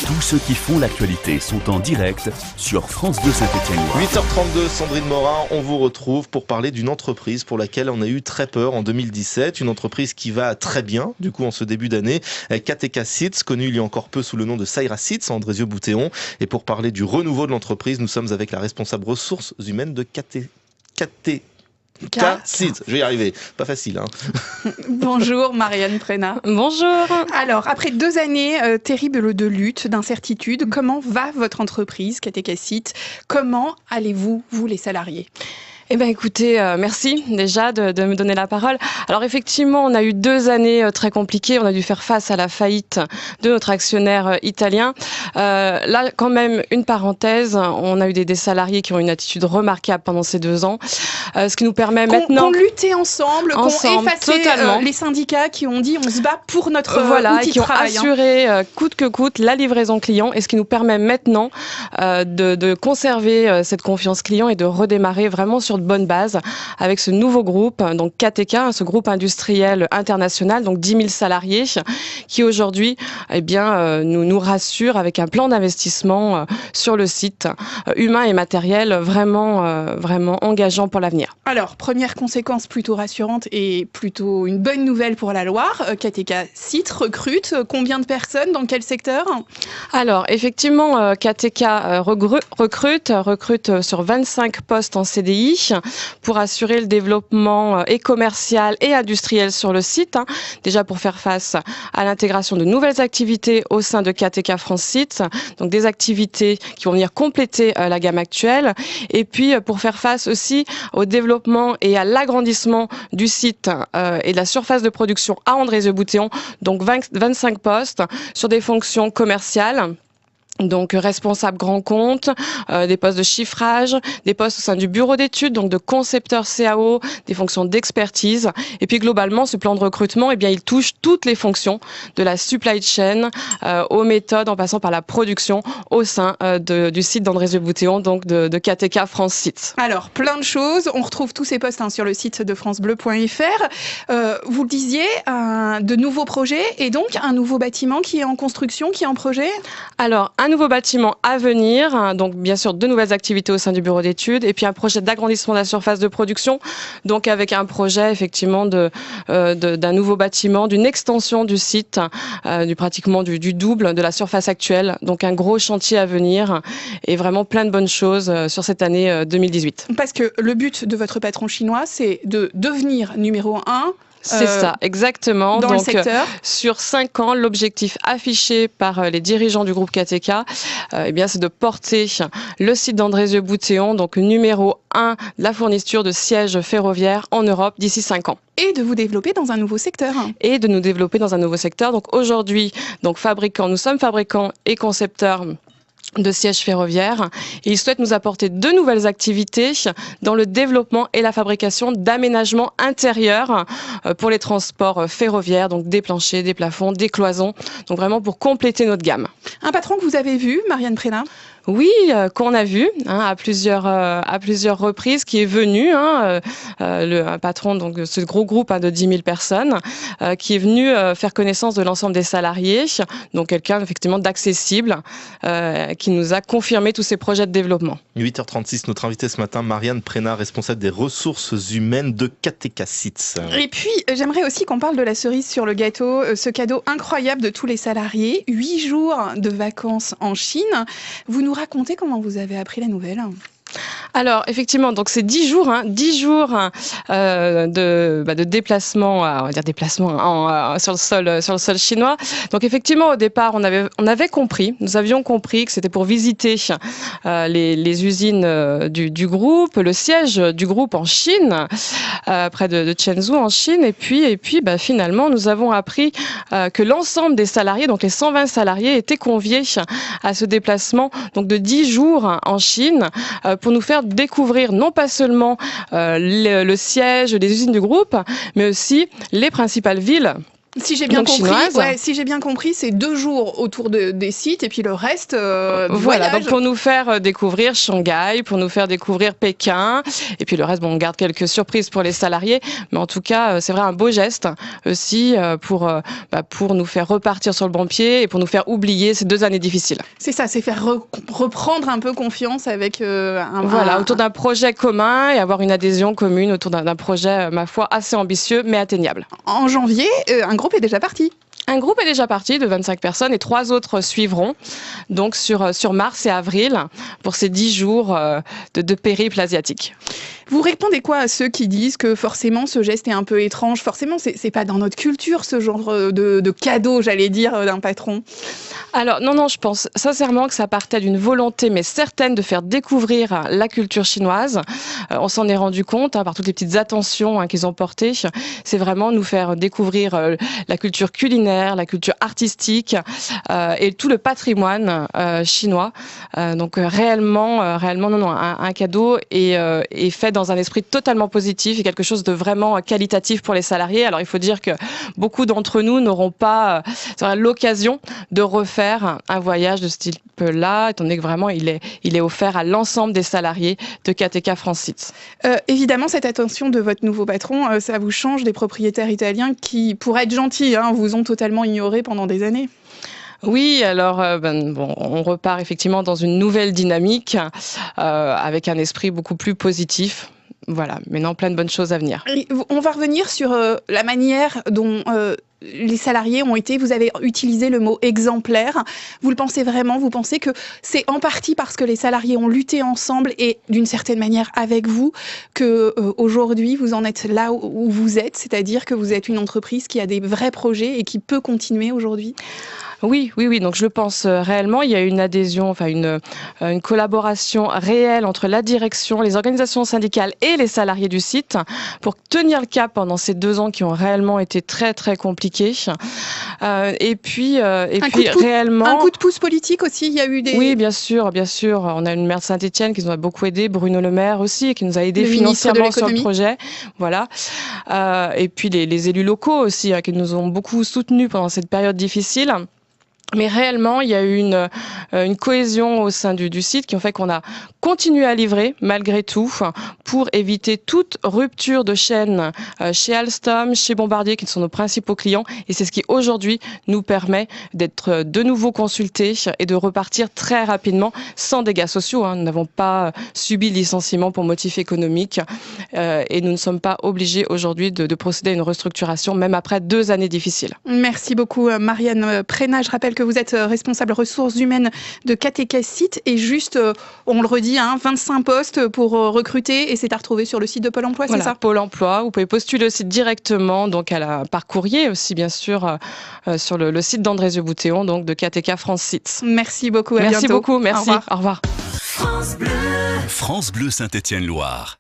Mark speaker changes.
Speaker 1: Tous ceux qui font l'actualité sont en direct sur France 2 Saint-Étienne-Loire.
Speaker 2: 8h32, Sandrine Morin, on vous retrouve pour parler d'une entreprise pour laquelle on a eu très peur en 2017. Une entreprise qui va très bien, du coup, en ce début d'année. KTK Seeds, connu il y a encore peu sous le nom de Saira Seeds, à Andrézieux-Boutéon. Et pour parler du renouveau de l'entreprise, nous sommes avec la responsable ressources humaines de KTK Seeds. Je vais y arriver. Pas facile, hein.
Speaker 3: Bonjour Marianne Prénat.
Speaker 4: Bonjour.
Speaker 3: Alors, après 2 années terribles de lutte, d'incertitude, comment va votre entreprise KTK Seeds? Comment allez-vous, vous les salariés?
Speaker 4: Eh bien, écoutez, merci déjà de me donner la parole. Alors, effectivement, on a eu 2 années très compliquées. On a dû faire face à la faillite de notre actionnaire italien. Là, quand même, une parenthèse. On a eu des salariés qui ont une attitude remarquable pendant ces 2 ans. Ce qui nous permet maintenant...
Speaker 3: Qu'on luttait ensemble, qu'on effacé les syndicats qui ont dit on se bat pour notre outil
Speaker 4: qui
Speaker 3: de travail.
Speaker 4: Qui ont assuré coûte que coûte la livraison client. Et ce qui nous permet maintenant de conserver cette confiance client et de redémarrer vraiment sur de bonnes bases avec ce nouveau groupe, donc KTK, ce groupe industriel international, donc 10 000 salariés, qui aujourd'hui, nous rassure avec un plan d'investissement sur le site, humain et matériel, vraiment engageant pour l'avenir.
Speaker 3: Alors, première conséquence plutôt rassurante et plutôt une bonne nouvelle pour la Loire, KTK Seeds recrute combien de personnes, dans quel secteur?
Speaker 4: Alors, effectivement, KTK recrute sur 25 postes en CDI pour assurer le développement et commercial et industriel sur le site. Déjà pour faire face à l'intégration de nouvelles activités au sein de KTK France Seeds, donc des activités qui vont venir compléter la gamme actuelle. Et puis pour faire face aussi au développement et à l'agrandissement du site et de la surface de production à Andrézieux-Boutéon, donc 25 postes sur des fonctions commerciales. Donc responsable grand compte, des postes de chiffrage, des postes au sein du bureau d'études, donc de concepteur CAO, des fonctions d'expertise. Et puis globalement, ce plan de recrutement, il touche toutes les fonctions de la supply chain aux méthodes, en passant par la production au sein du site d'Andrézieux-Boutéon, donc de KTK France Seeds.
Speaker 3: Alors plein de choses, on retrouve tous ces postes sur le site de francebleu.fr. Vous le disiez, de nouveaux projets et donc un nouveau bâtiment qui est en construction, qui est en projet.
Speaker 4: Alors un nouveau bâtiment à venir, donc bien sûr 2 nouvelles activités au sein du bureau d'études et puis un projet d'agrandissement de la surface de production, donc avec un projet effectivement d'un nouveau bâtiment, d'une extension du site, pratiquement du double de la surface actuelle, donc un gros chantier à venir et vraiment plein de bonnes choses sur cette année 2018.
Speaker 3: Parce que le but de votre patron chinois, c'est de devenir numéro 1.
Speaker 4: C'est ça, exactement.
Speaker 3: Dans
Speaker 4: donc,
Speaker 3: le secteur.
Speaker 4: Sur 5 ans, l'objectif affiché par les dirigeants du groupe KTK, c'est de porter le site d'Andrézieux-Boutéon, donc numéro 1 de la fourniture de sièges ferroviaires en Europe d'ici 5 ans.
Speaker 3: Et de vous développer dans un nouveau secteur.
Speaker 4: Et de nous développer dans un nouveau secteur. Donc aujourd'hui, nous sommes fabricants et concepteurs de sièges ferroviaires et ils souhaitent nous apporter 2 nouvelles activités dans le développement et la fabrication d'aménagements intérieurs pour les transports ferroviaires, donc des planchers, des plafonds, des cloisons, donc vraiment pour compléter notre gamme.
Speaker 3: Un patron que vous avez vu, Marianne Prénat?
Speaker 4: Oui, qu'on a vu à plusieurs reprises, qui est venu, un patron donc de ce gros groupe de 10 000 personnes, qui est venu faire connaissance de l'ensemble des salariés, donc quelqu'un effectivement d'accessible, qui nous a confirmé tous ces projets de développement.
Speaker 2: 8h36, notre invitée ce matin, Marianne Prénat, responsable des ressources humaines de KTK Seeds.
Speaker 3: Et puis, j'aimerais aussi qu'on parle de la cerise sur le gâteau, ce cadeau incroyable de tous les salariés, 8 jours de vacances en Chine. Vous nous racontez comment vous avez appris la nouvelle?
Speaker 4: Alors effectivement, donc c'est 10 jours de déplacement, on va dire déplacement sur le sol chinois. Donc effectivement, au départ, nous avions compris que c'était pour visiter les usines du groupe, le siège du groupe en Chine, près de Chenzhou en Chine. Et puis finalement, nous avons appris que l'ensemble des salariés, donc les 120 salariés, étaient conviés à ce déplacement donc de 10 jours en Chine pour nous faire découvrir non pas seulement le siège des usines du groupe, mais aussi les principales villes
Speaker 3: Si j'ai bien
Speaker 4: Donc,
Speaker 3: compris,
Speaker 4: chinoise.
Speaker 3: si j'ai bien compris, c'est 2 jours autour des sites et puis le reste
Speaker 4: Voilà,
Speaker 3: voyage.
Speaker 4: donc pour nous faire découvrir Shanghai, pour nous faire découvrir Pékin, et puis le reste, bon, on garde quelques surprises pour les salariés, mais en tout cas, c'est vrai un beau geste aussi pour nous faire repartir sur le bon pied et pour nous faire oublier ces 2 années difficiles.
Speaker 3: C'est ça, c'est faire reprendre un peu confiance avec
Speaker 4: Autour d'un projet commun et avoir une adhésion commune autour d'un projet, ma foi, assez ambitieux mais atteignable.
Speaker 3: En janvier, un groupe est déjà parti.
Speaker 4: Un groupe est déjà parti de 25 personnes et 3 autres suivront donc sur mars et avril pour ces 10 jours de périple asiatique.
Speaker 3: Vous répondez quoi à ceux qui disent que forcément ce geste est un peu étrange? Forcément, c'est pas dans notre culture ce genre de cadeau, j'allais dire, d'un patron.
Speaker 4: Alors non, je pense sincèrement que ça partait d'une volonté mais certaine de faire découvrir la culture chinoise. On s'en est rendu compte par toutes les petites attentions qu'ils ont portées. C'est vraiment nous faire découvrir la culture culinaire, la culture artistique et tout le patrimoine chinois. Donc réellement, un cadeau est fait dans un esprit totalement positif et quelque chose de vraiment qualitatif pour les salariés. Alors il faut dire que beaucoup d'entre nous n'auront pas l'occasion de refaire un voyage de ce type-là, étant donné que vraiment il est offert à l'ensemble des salariés de KTK France Sites.
Speaker 3: Évidemment, cette attention de votre nouveau patron, ça vous change des propriétaires italiens qui, pour être gentils, vous ont totalement ignoré pendant des années.
Speaker 4: Oui, alors on repart effectivement dans une nouvelle dynamique avec un esprit beaucoup plus positif. Voilà, maintenant plein de bonnes choses à venir.
Speaker 3: On va revenir sur la manière dont les salariés ont été, vous avez utilisé le mot exemplaire. Vous le pensez vraiment? Vous pensez que c'est en partie parce que les salariés ont lutté ensemble et d'une certaine manière avec vous que aujourd'hui vous en êtes là où vous êtes, c'est-à-dire que vous êtes une entreprise qui a des vrais projets et qui peut continuer aujourd'hui?
Speaker 4: Oui. Donc je le pense réellement. Il y a une adhésion, une collaboration réelle entre la direction, les organisations syndicales et les salariés du site pour tenir le cap pendant ces 2 ans qui ont réellement été très très compliqués. Et puis réellement.
Speaker 3: Un coup de pouce politique aussi. Il y a eu des.
Speaker 4: Oui, bien sûr. On a une maire de Saint-Étienne qui nous a beaucoup aidé, Bruno Le Maire aussi, qui nous a aidé financièrement sur le projet. Voilà. Et puis les élus locaux aussi qui nous ont beaucoup soutenus pendant cette période difficile. Mais réellement, il y a eu une cohésion au sein du site qui ont fait qu'on a continué à livrer malgré tout pour éviter toute rupture de chaîne chez Alstom, chez Bombardier qui sont nos principaux clients. Et c'est ce qui aujourd'hui nous permet d'être de nouveau consultés et de repartir très rapidement sans dégâts sociaux. Nous n'avons pas subi de licenciement pour motif économique et nous ne sommes pas obligés aujourd'hui de procéder à une restructuration même après 2 années difficiles.
Speaker 3: Merci beaucoup Marianne Prénat. Je rappelle que vous êtes responsable ressources humaines de KTK Site et juste, on le redit, 25 postes pour recruter et c'est à retrouver sur le site de Pôle emploi,
Speaker 4: voilà,
Speaker 3: c'est ça?
Speaker 4: Pôle emploi, vous pouvez postuler au site directement, donc par courrier aussi bien sûr, sur le site d'Andrézieux-Boutéon, donc de KTK France Sites.
Speaker 3: Merci beaucoup, à
Speaker 4: bientôt.
Speaker 3: Merci beaucoup,
Speaker 4: merci, au revoir.
Speaker 1: France Bleu Saint-Étienne-Loire.